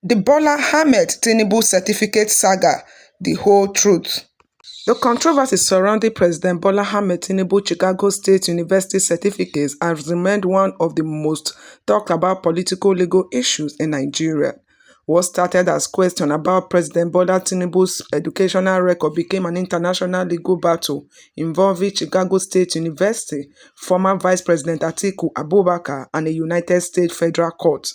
The Bola Ahmed Tinubu certificate saga, the whole truth. The controversy surrounding President Bola Ahmed Tinubu's Chicago State University certificates has remained one of the most talked about political legal issues in Nigeria. What started as question about President Bola Tinubu's educational record became an international legal battle involving Chicago State University, former Vice President Atiku Abubakar, and a United States federal court.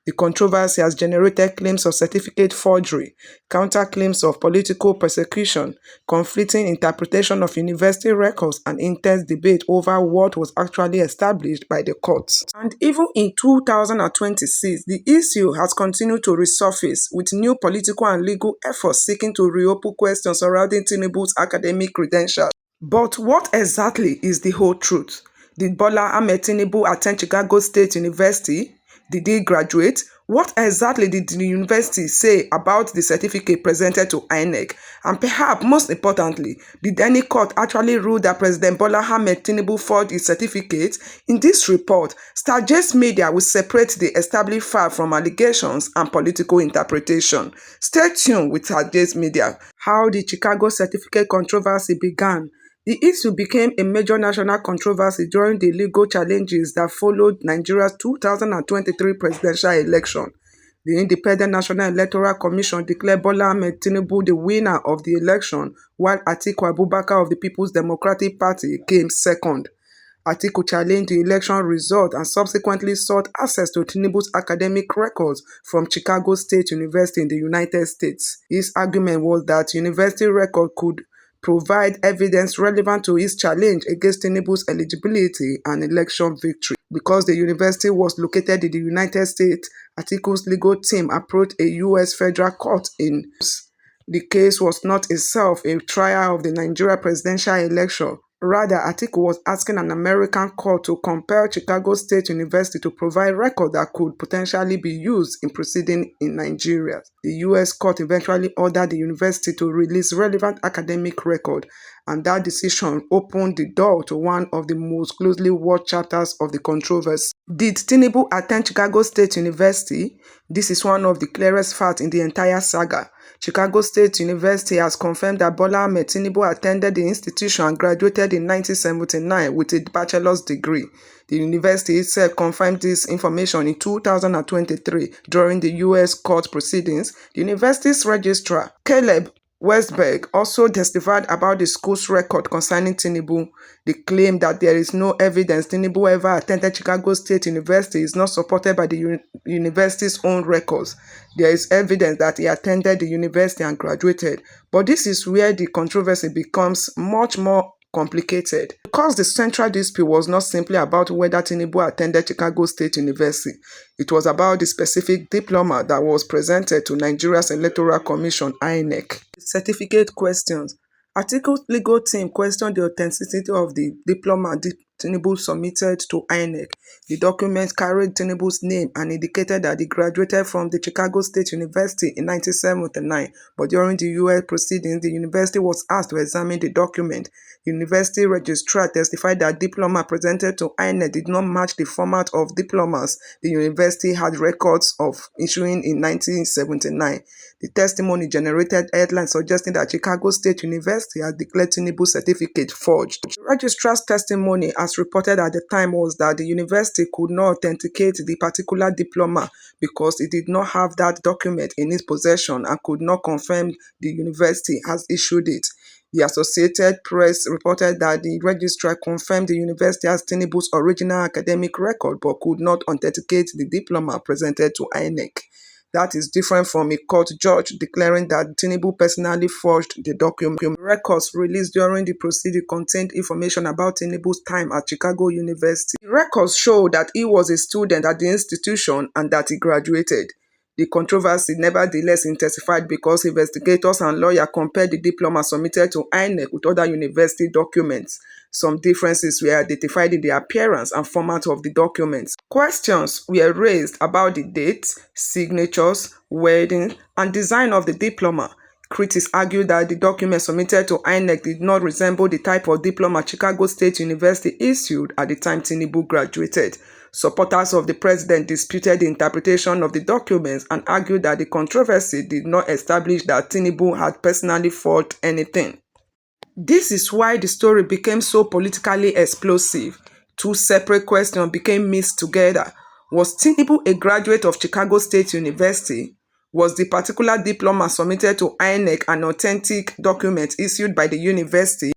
The controversy has generated claims of certificate forgery, counterclaims of political persecution, conflicting interpretation of university records, and intense debate over what was actually established by the courts. And even in 2026, the issue has continued to resurface, with new political and legal efforts seeking to reopen questions surrounding Tinubu's academic credentials. But what exactly is the whole truth? Did Bola Ahmed Tinubu attend Chicago State University? Did he graduate? What exactly did the university say about the certificate presented to INEC? And perhaps most importantly, did any court actually rule that President Bola Ahmed Tinubu forged his certificate? In this report, Starjays media will separate the established fact from allegations and political interpretation. Stay tuned with Starjays media. How the Chicago certificate controversy began. The issue became a major national controversy during the legal challenges that followed Nigeria's 2023 presidential election. The Independent National Electoral Commission declared Bola Ahmed Tinubu the winner of the election, while Atiku Abubakar of the People's Democratic Party came second. Atiku challenged the election result and subsequently sought access to Tinubu's academic records from Chicago State University in the United States. His argument was that university record could provide evidence relevant to his challenge against Tinubu's eligibility and election victory. Because the university was located in the United States, Atiku's legal team approached a U.S. federal court in the case was not itself a trial of the Nigeria presidential election. Rather, Atiku was asking an American court to compel Chicago State University to provide records that could potentially be used in proceedings in Nigeria. The U.S. court eventually ordered the university to release relevant academic records, and that decision opened the door to one of the most closely watched chapters of the controversy. Did Tinubu attend Chicago State University? This is one of the clearest facts in the entire saga. Chicago State University has confirmed that Bola Ahmed Tinubu attended the institution and graduated in 1979 with a bachelor's degree. The university itself confirmed this information in 2023 during the U.S. court proceedings. The university's registrar, Caleb Westberg, also testified about the school's record concerning Tinubu. The claim that there is no evidence Tinubu ever attended Chicago State University is not supported by the university's own records. There is evidence that he attended the university and graduated, but this is where the controversy becomes much more complicated. Because the central dispute was not simply about whether Tinubu attended Chicago State University, it was about the specific diploma that was presented to Nigeria's Electoral Commission (INEC). Certificate questions. Atiku's legal team questioned the authenticity of the diploma Tinubu submitted to INEC. The document carried Tinubu's name and indicated that he graduated from the Chicago State University in 1979, but during the U.S. proceedings, the university was asked to examine the document. The university registrar testified that diploma presented to INEC did not match the format of diplomas the university had records of issuing in 1979. The testimony generated headlines suggesting that Chicago State University had declared Tinubu's certificate forged. The registrar's testimony, as reported at the time, was that the university could not authenticate the particular diploma because it did not have that document in its possession and could not confirm the university has issued it. The Associated Press reported that the registrar confirmed the university has Tinubu's original academic record but could not authenticate the diploma presented to INEC. That is different from a court judge declaring that Tinubu personally forged the document. Records released during the proceeding contained information about Tinubu's time at Chicago University. The records show that he was a student at the institution and that he graduated. The controversy nevertheless intensified because investigators and lawyers compared the diploma submitted to INEC with other university documents. Some differences were identified in the appearance and format of the documents. Questions were raised about the dates, signatures, wording, and design of the diploma. Critics argued that the document submitted to INEC did not resemble the type of diploma Chicago State University issued at the time Tinubu graduated. Supporters of the president disputed the interpretation of the documents and argued that the controversy did not establish that Tinubu had personally forged anything. This is why the story became so politically explosive. Two separate questions became mixed together. Was Tinubu a graduate of Chicago State University? Was the particular diploma submitted to INEC an authentic document issued by the university?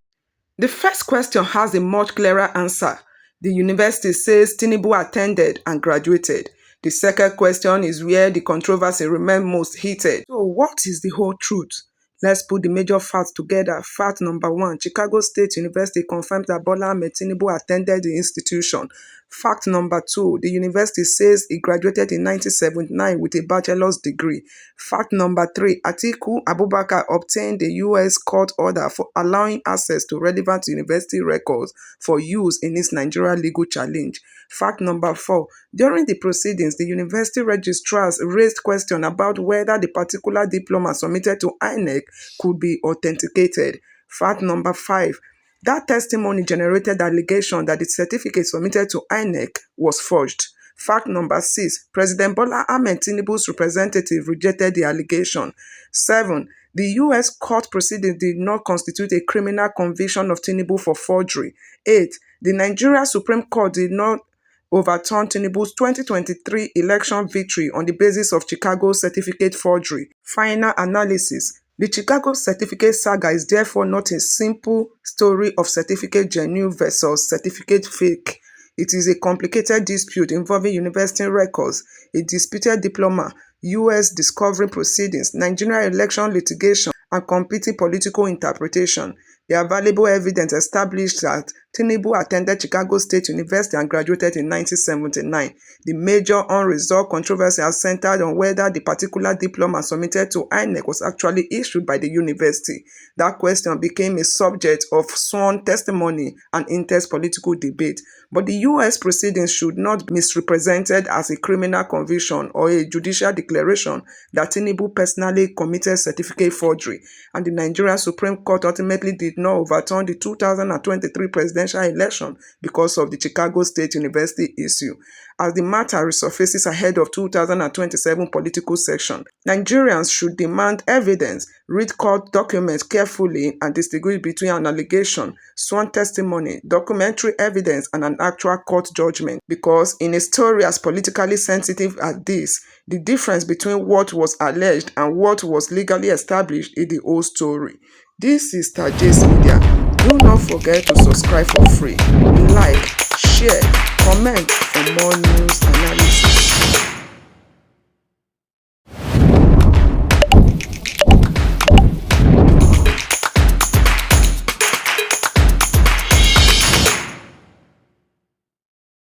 The first question has a much clearer answer. The university says Tinubu attended and graduated. The second question is where the controversy remains most heated. So what is the whole truth? Let's put the major facts together. Fact number 1, Chicago State University confirms that Bola Ahmed Tinubu attended the institution. Fact number 2, the university says he graduated in 1979 with a bachelor's degree. Fact number 3, Atiku Abubakar obtained a U.S. court order for allowing access to relevant university records for use in his Nigeria legal challenge. Fact number 4, during the proceedings, the university registrars raised questions about whether the particular diploma submitted to INEC could be authenticated. Fact number 5, that testimony generated allegation that the certificate submitted to INEC was forged. Fact number 6, President Bola Ahmed Tinubu's representative rejected the allegation. 7, the U.S. court proceedings did not constitute a criminal conviction of Tinubu for forgery. 8, the Nigeria Supreme Court did not overturn Tinubu's 2023 election victory on the basis of Chicago certificate forgery. Final analysis. The Chicago certificate saga is therefore not a simple story of certificate genuine versus certificate fake. It is a complicated dispute involving university records, a disputed diploma, U.S. discovery proceedings, Nigerian election litigation, and competing political interpretation. The available evidence established that Tinubu attended Chicago State University and graduated in 1979. The major unresolved controversy has centered on whether the particular diploma submitted to INEC was actually issued by the university. That question became a subject of sworn testimony and intense political debate. But the U.S. proceedings should not be misrepresented as a criminal conviction or a judicial declaration that Tinubu personally committed certificate forgery, and the Nigerian Supreme Court ultimately did not overturn the 2023 presidential election because of the Chicago State University issue. As the matter resurfaces ahead of 2027 political session, Nigerians should demand evidence, read court documents carefully, and distinguish between an allegation, sworn testimony, documentary evidence, and an actual court judgment. Because in a story as politically sensitive as this, the difference between what was alleged and what was legally established is the whole story. This is Starjays Media. Do not forget to subscribe for free. Like, share, comment for more news analysis.